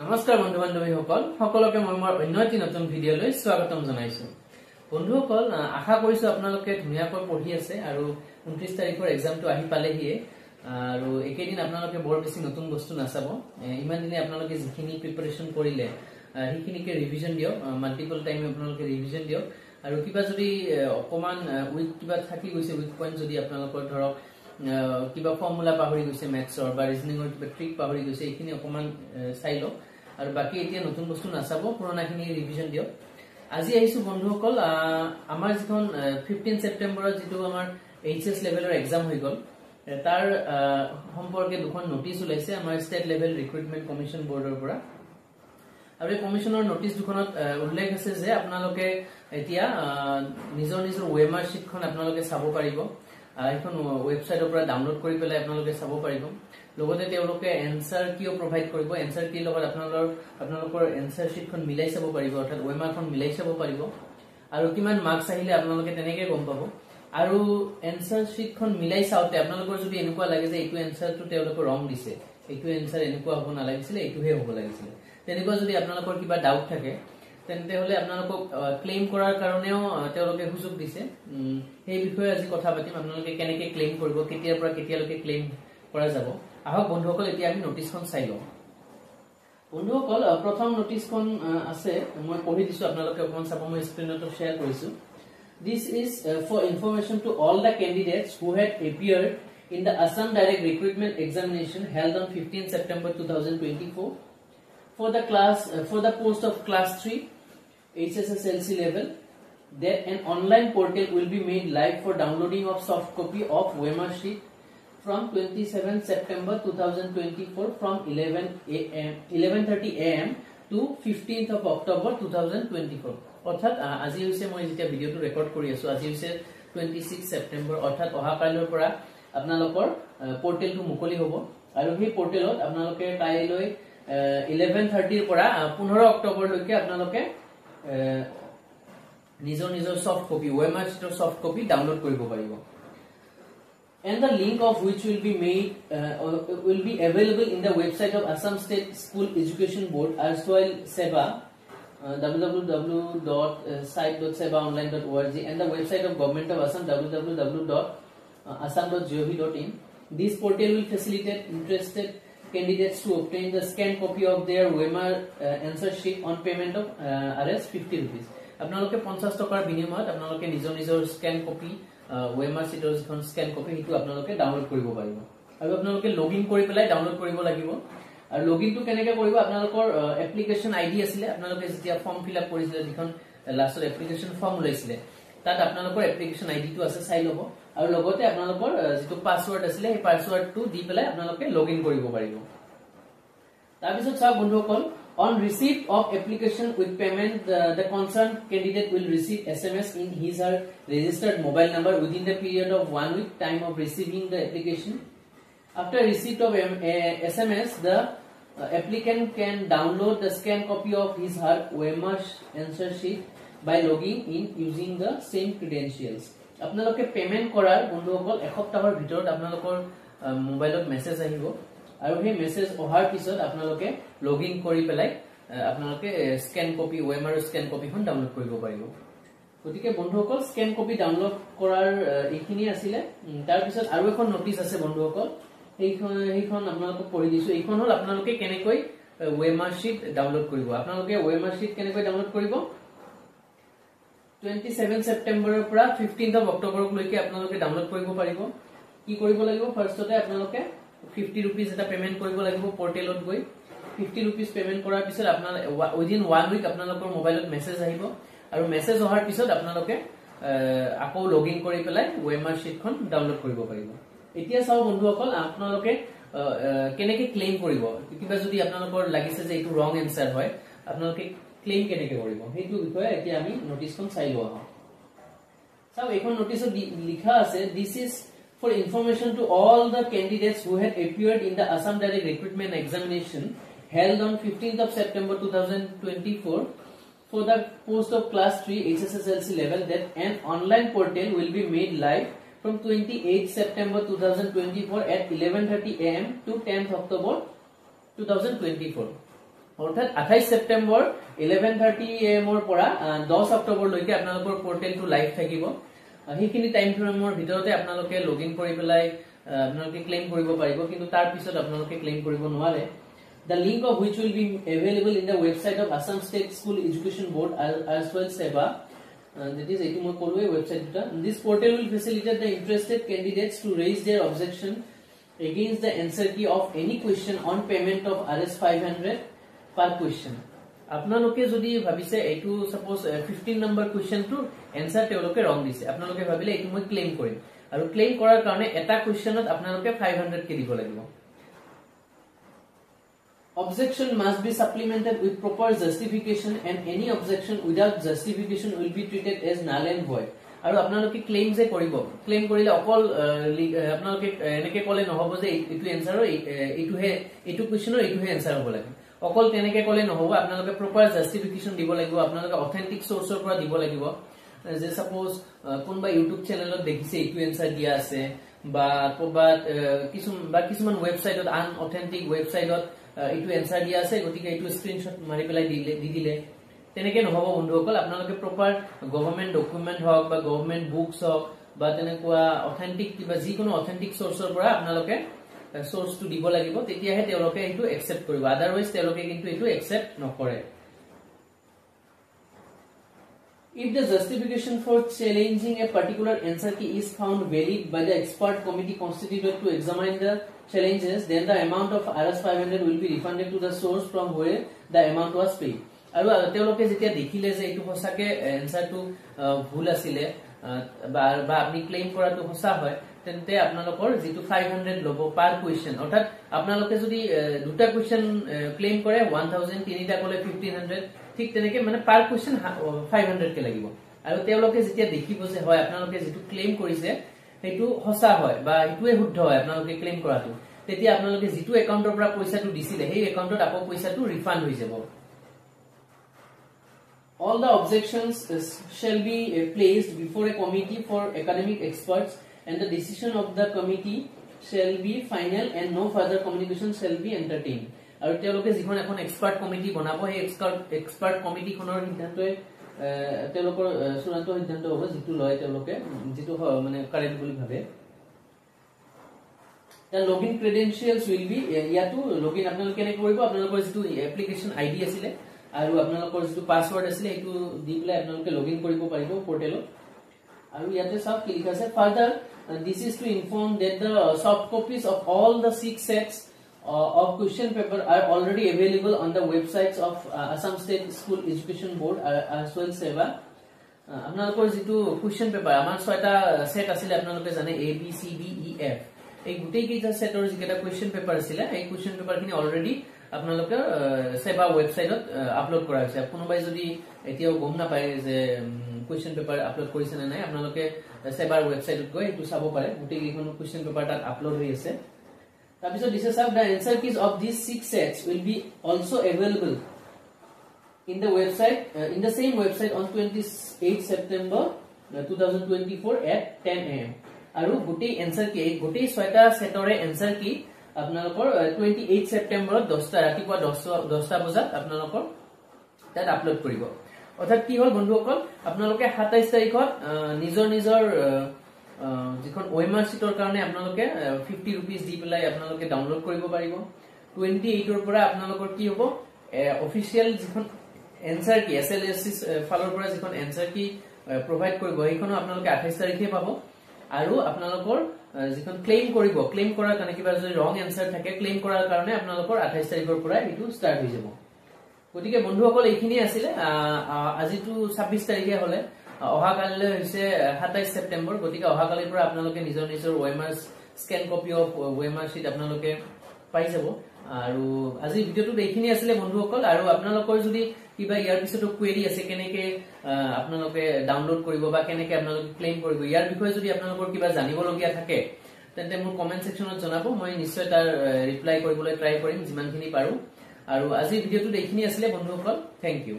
নমস্কাৰ বন্ধু বান্ধৱীসকল সকলোকে মই মোৰ অন্য এটি নতুন ভিডিঅলৈ স্বাগতম জনাইছো। বন্ধুসকল আশা কৰিছো আপোনালোকে ধুনীয়াকৈ পঢ়ি আছে আৰু 29 তাৰিখৰ এক্সামটো আহি পালেহি আৰু একেদিন আপোনালোকে বৰ বেছি নতুন বস্তু নাচাব। ইমান দিনে আপোনালোকে যিখিনি প্ৰিপাৰেচন কৰিলে সেইখিনিকে ৰিভিজন দিয়ক, মাল্টিপল টাইম আপোনালোকে ৰিভিজন দিয়ক আৰু কিবা যদি অকমান উইক কিবা থাকি গৈছে, উইক পইণ্ট যদি আপোনালোকৰ ধৰক কিবা ফৰ্মুলা পাহৰি গৈছে মেথছৰ বা ৰিজনিঙৰ কিবা ট্ৰিক পাহৰি গৈছে এইখিনি অকমান চাই লওক আৰু বাকি এতিয়া নতুন বস্তু নাচাব, পুৰণাখিনি ৰিভিজন দিয়ক। আজি আহিছো বন্ধুসকল আমাৰ যিখন 15 সেপ্টেম্বৰত যেটো আমাৰ এইচএস লেভেলৰ এক্সাম হৈ গল তাৰ সম্পৰ্কে দুখন নোটিছ ওলাইছে আমাৰ ষ্টেট লেভেল ৰিক্ৰুটমেন্ট কমিশন বৰ্ডৰ পৰা। আৰু এই কমিশনৰ নোটিছ দুখনত উল্লেখ আছে যে আপোনালোকে এতিয়া নিজৰ নিজৰ ওএমআৰ শীটখন আপোনালোকে চাব পাৰিব। এখন ওয়েবসাইটৰ পৰা ডাউনলোড কৰি পেলাই আপোনালোকে চাব পাৰিব। লগতে তেওঁলোকে এনসাৰ কিও প্ৰভাইড কৰিব, এনসাৰ কি লগত আপোনালোকৰ এনসাৰ শীটখন মিলাই চাব পাৰিব, অৰ্থাৎ ওএমআৰখন মিলাই চাব পাৰিব আৰু কিমান মাৰ্কস আহিলে আপোনালোকে তেনেকৈ গম পাব। আৰু এনসাৰ শীটখন মিলাই চাওতে আপোনালোকৰ যদি এনেকুৱা লাগে যে এইটো এনসাৰটো তেওঁলোকে ৰং দিছে, এইটো এনসাৰ এনেকুৱা হ'ব নালাগিছিল, এইটোহে হ'ব লাগিছিল, তেনেকুৱা যদি আপোনালোকৰ কিবা ডাউট থাকে তেন্তে হলে আপোনালোকক ক্লেইম কৰাৰ কাৰণেও তেওঁলোকে সুযোগ দিছে। সেই বিষয়ে আজি কথা পাতিম, আপোনালোকে কেনেকৈ ক্লেইম কৰিব, কেতিয়াৰ পৰা কেতিয়ালৈকে ক্লেইম কৰা যাব। আহক বন্ধুসকল এতিয়া আমি নোটিছখন চাই লওঁ। বন্ধুসকল প্ৰথম নোটিছখন আছে, মই পঢ়ি দিছো, আপোনালোকে অকমান চাব, মই স্ক্ৰীনতো শ্বেয়াৰ কৰিছো। This is for information to all the candidates who had appeared in the Assam Direct Recruitment Examination held on 15 September 2024 for the post of class 3 HSSLC level, that an online portal will be made live for downloading of soft copy of OMR sheet from 27 September 2024 from 11:30 am to 15th of October 2024. অৰ্থাৎ আজি হৈছে মই যেতিয়া ভিডিওটো record কৰি আছো, আজি হৈছে 26 সেপ্টেম্বৰ, অৰ্থাৎ অহা কাইলৈৰ পৰা আপোনালোকৰ পোৰ্টেলটো মুকলি হ'ব আৰু সেই পোৰ্টেলত আপোনালোকে কাইলৈ 11:30 ৰ পৰা 15 অক্টোবৰলৈকে আপোনালোকে নিজৰ নিজৰ সফট কপি ওএমআৰ শীটৰ সফট কপি ডাউনলোড কৰিব পাৰিব। And the link of which will be available in the website of Assam State School Education Board erstwhile SEBA, www.site.sebaonline.org, and the website of Government of Assam, www.assam.gov.in. This portal will facilitate interested candidates to obtain the scanned copy of their OMR answer sheet on payment of Rs 50 rupees. আপোনালোকে 50 টকাৰ বিনিময়ত আপোনালোকে নিজৰ নিজৰ scan copy OMR sheeতৰ যিখন scan copy হিটো আপোনালোকে download কৰিব পাৰিব আৰু আপোনালোকে লগইন কৰি পেলাই ডাউনলোড কৰিব লাগিব। আৰু লগইনটো কেনেকৈ কৰিব, আপোনালোকৰ এপ্লিকেশন আইডি আছিল, আপোনালোকে যেতিয়া ফৰ্ম ফিল আপ কৰিছিল, যিখন লাষ্টৰ এপ্লিকেশন ফৰ্ম ওলাইছিল, তাত আপোনালোকৰ এপ্লিকেশন আইডিটো আছে, চাই ল'ব আৰু লগতে আপোনালোকৰ যেটো পাসওয়াৰ্ড আছিল সেই পাসওয়াৰ্ডটো দি পেলাই আপোনালোকে লগইন কৰিব পাৰিব। তাৰ পিছত চাওক বন্ধুসকল, on receipt of application with payment the concerned candidate will receive SMS in his or registered mobile number within the period of 1 week time of receiving the application. After receipt of SMS, the applicant can download the scanned copy of his or her OMR answer sheet by logging in using the same credentials. আপোনালোকে payment কৰাৰ বন্ধুসকল এসপ্তাহৰ ভিতৰত আপোনালোকৰ মোবাইলত message আহিব আৰু সেই মেছেজ অহাৰ পিছত আপোনালোকে লগইন কৰি পেলাই আপোনালোকে scan copy OMR scan কপিখন download কৰিব পাৰিব। গতিকে বন্ধুসকল স্ক্যান কপি ডাউনলোড কৰাৰ এইখিনি আছিল। তাৰ পিছত আৰু এখন নোটিছ আছে বন্ধুসকল, সেইখন আপোনালোকক পঢ়ি দিছো। এইখন হল আপোনালোকে কেনেকৈ ওএমআৰ শীট ডাউনলোড কৰিব। আপোনালোকে ওএমআৰ শীট কেনেকৈ ডাউনলোড কৰিব, 27 সেপ্টেম্বৰৰ পৰা 15th of অক্টোবৰলৈকে আপোনালোকে ডাউনলোড কৰিব পাৰিব। কি কৰিব লাগিব, ফাৰ্ষ্টতে আপোনালোকে 50 rupees এটা পেমেন্ট কৰিব লাগিব পোৰ্টেলত গৈ। 50 rupees পেমেন্ট কৰাৰ পিছত আপোনাৰ উইদিন 1 উইক আপোনালোকৰ মোবাইলত মেছেজ আহিব আৰু মেছেজ অহাৰ পিছত আপোনালোকে আকৌ লগইন কৰি পেলাই ওএমআৰ শীটখন ডাউনলোড কৰিব পাৰিব। এতিয়া চাও বন্ধুসকল, আপোনালোকে কেনেকৈ ক্লেইম কৰিব। কিবা যদি আপোনালোকৰ লাগিছে যে এইটো ৰং এনসাৰ হয়, আপোনালোকে ক্লেইম কেনেকৈ কৰিব সেইটো বিষয়ে এতিয়া আমি নোটিছখন চাই লোৱা হওক। চাও এইখন নোটিছত লিখা আছে, this is for information to all the candidates who had appeared in the Assam Direct Recruitment Examination held on 15th of September 2024 for the post of class 3 HSSLC level, that an online portal will be made live from 28 September 2024 at 11:30 am to 10th October 2024. অৰ্থাৎ 28 September 11:30 AM ৰ পৰা 10 অক্টোবৰ লৈকে আপোনালোকৰ পোৰ্টেলটো live থাকিব সেইখিনি time ফ্ৰেমৰ ভিতৰতে আপোনালোকে login কৰি পেলাই আপোনালোকে ক্লেইম কৰিব পাৰিব কিন্তু তাৰ পিছত আপোনালোকে ক্লেইম কৰিব নোৱাৰে The link of which will be available in the website of Assam State School Education Board as well SEBA. That is, website. This portal will facilitate the interested candidates to raise their objection against the answer key of any question on payment of Rs 500 per question. আপোনালোকে যদি ভাবিছে এইটো suppose 15 number কোৱেশ্চনটো answer তেওঁলোকে ৰং দিছে আপোনালোকে ভাবিলে এইটো মই ক্লেইম কৰিম আৰু ক্লেইম কৰাৰ কাৰণে এটা কোৱেশ্চনত আপোনালোকে 500 কে দিব লাগিব Objection must be supplemented with proper justification and any objection without justification will be treated as null and void. আৰু আপোনালোকে ক্লেইম যে কৰিব ক্লেইম কৰিলে অকল আপোনালোকে এনেকে কলে নহব যে এইটো এনসাৰ এইটো কোৱেশ্চনৰ এইটোহে এনসাৰ হ'ব লাগে অকল তেনেকে কলে নহব আপোনালোকে প্ৰপাৰ জাস্টিফিকেশন দিব লাগিব আপোনালোকে অথেন্টিক সোৰ্সৰ পৰা দিব লাগিব যে সাপোজ কোনবা ইউটিউব চেনেলত দেখিছে এইটো এনসাৰ দিয়া আছে বা ক'বাত কিছুমান ওয়েবসাইটত আন অথেন্টিক ওয়েবসাইটত এইটো এনসাৰ দিয়া আছে গতিকে এইটো স্ক্ৰিনশট মাৰি পেলাই দি দিলে তেনেকে নহব বন্ধুসকল আপোনালোকে প্ৰপাৰ গভৰ্ণমেন্ট ডকুমেন্ট হওক বা গভৰ্ণমেন্ট বুকস হওক বা তেনেকুৱা অথেন্টিক কিবা যিকোনো অথেন্টিক সোৰ্সৰ পৰা আপোনালোকে সোৰ্সটো দিব লাগিব তেতিয়াহে তেওঁলোকে এইটো একচেপ্ট কৰিব আদাৰৱাইজ তেওঁলোকে কিন্তু এইটো একচেপ্ট নকৰে If the justification for challenging a particular answer key is found valid by the expert committee constituted to examine the challenges, then the amount of Rs 500 will be refunded to the source from where the amount was paid. আৰু তেওঁলোকে যেতিয়া দেখিলে যে এইটো সঁচাকে এনসাৰটো ভুল আছিলে বা আপনি ক্লেইম কৰাটো সঁচা হয় তেন্তে আপোনালোকৰ যেটো 500 লব পাৰ কোৱেশ্চন অৰ্থাৎ আপোনালোকে যদি দুটা কোৱেশ্চন ক্লেইম কৰে 1000 তিনিটা কলে 1500 ঠিক তেনেকে মানে পাৰ কোৱেশ্চন 500 কে লাগিব আৰু তেওঁলোকে যেতিয়া দেখিব যে হয় আপোনালোকে যেটো ক্লেইম কৰিছে হেতু সঁচা হয় বা হেতুৱে শুদ্ধ হয় আপোনালোকে ক্লেইম কৰাটো তেতিয়া আপোনালোকে যেটো একাউন্টৰ পৰা পইচাটো দিছিলে সেই একাউন্টত আকৌ পইচাটো ৰিফান্ড হৈ যাব All the objections shall be placed before a committee for academic experts and the decision of the committee shall be final and no further communication shall be entertained. আৰু তেওঁলোকে যিখন এখন এক্সপাৰ্ট কমিটি বনাব সেই এক্সপাৰ্ট কমিটি খনৰ সিদ্ধান্তই তেওঁলোকৰ চূড়ান্ত সিদ্ধান্ত হ'ব যেটো লয় তেওঁলোকে যেটো মানে কাৰেক্ট বুলি ভাবে The login credentials will be ইয়াতো লগ ইন আপোনালোকে কেনে কৰিব আপোনালোকৰ যেটো এপ্লিকেশন আইডি আছিল আৰু আপোনালোকৰ যেটো পাসওয়াৰ্ড আছিল এটো দি পেলাই আপোনালোকে লগইন কৰিব পাৰিব পোৰ্টেলত আৰু ইয়াতে সব কি লিখা আছে further this is to inform that the soft copies of all the 6 sets of question paper are already available on the websites of Assam State School Education Board as well SEBA আপোনালোকৰ যেটো question paper আমাৰ 6টা set আছিল আপোনালোকে জানে A B C D E F এই গুটেই কেইটা সেটৰ যেটা question paper আছিল এই question paper খিনি অলৰেডি আপোনালোকে সেবা ওয়েবসাইটত আপলোড কৰা হৈছে কোনোবাই যদি এতিয়াও গম না পায় যে কোৱেশ্চন পেপাৰ আপলোড কৰিছে না নাই আপোনালোকে সেবাৰ ওয়েবসাইটত গৈ এটো চাব পাৰে গুটেই কেইখন কোৱেশ্চন পেপাৰ তাত আপলোড হৈ আছে তাৰপিছত দিছে সব the answer keys of these 6 sets will be also available in the website in the same website on 28 September 2024 at 10 am আৰু গুটেই answer key গুটেই 6টা সেটৰে answer key আপোনালোকৰ 28 সেপ্টেম্বৰ 10টা ৰাতিপুৱা 10টা বজাত আপোনালোকৰ তাত আপলোড কৰিব অৰ্থাৎ কি হল বন্ধুসকল আপোনালোকে 27 তাৰিখত নিজৰ যিখন OMR শীটৰ কাৰণে আপোনালোকে 50 रुपीस দি পেলাই আপোনালোকে ডাউনলোড কৰিব পাৰিব 28 ৰ পৰা আপোনালোকৰ কি হ'ব অফিচিয়েল যিখন এনসাৰ কি SLSC ফালৰ পৰা যিখন এনসাৰ কি প্ৰভাইড কৰিব এইখনো আপোনালোকে 28 তাৰিখে পাব আৰু আপোনালোকৰ যিখন ক্লেইম কৰিব ক্লেইম কৰাৰ কাৰণে কিবা যদি ৰং এনসাৰ থাকে ক্লেইম কৰাৰ কাৰণে আপোনালোকৰ 28 তাৰিখৰ পৰা এটো ষ্টাৰ্ট হৈ যাব গতিকে বন্ধুসকল এইখিনি আছিল আজিটো 26 তাৰিখে হলে অহাকাললৈ হৈছে 27 সেপ্টেম্বৰ গতিকে অহাকালিৰ পৰা আপোনালোকে নিজৰ OMR scan copy of OMR sheet আপোনালোকে পাই যাব আৰু আজি ভিডিওটো এইখিনি আছিল বন্ধুসকল আৰু আপোনালোকৰ যদি কিবা ইয়াৰ পিছতো কোৱেৰি আছে কেনেকে আপোনালোকে ডাউনলোড কৰিব বা কেনেকে আপোনালোকে ক্লেইম কৰিব ইয়াৰ বিষয়ে যদি আপোনালোকৰ কিবা জানিব লগিয়া থাকে তেন্তে মোৰ কমেন্ট সেকশনত জনাব মই নিশ্চয় তাৰ ৰিপ্লাই কৰিবলৈ ট্ৰাই কৰিম যিমানখিনি পাৰো আৰু আজি ভিডিওটো এইখিনি আছিল বন্ধুসকল থ্যাংক ইউ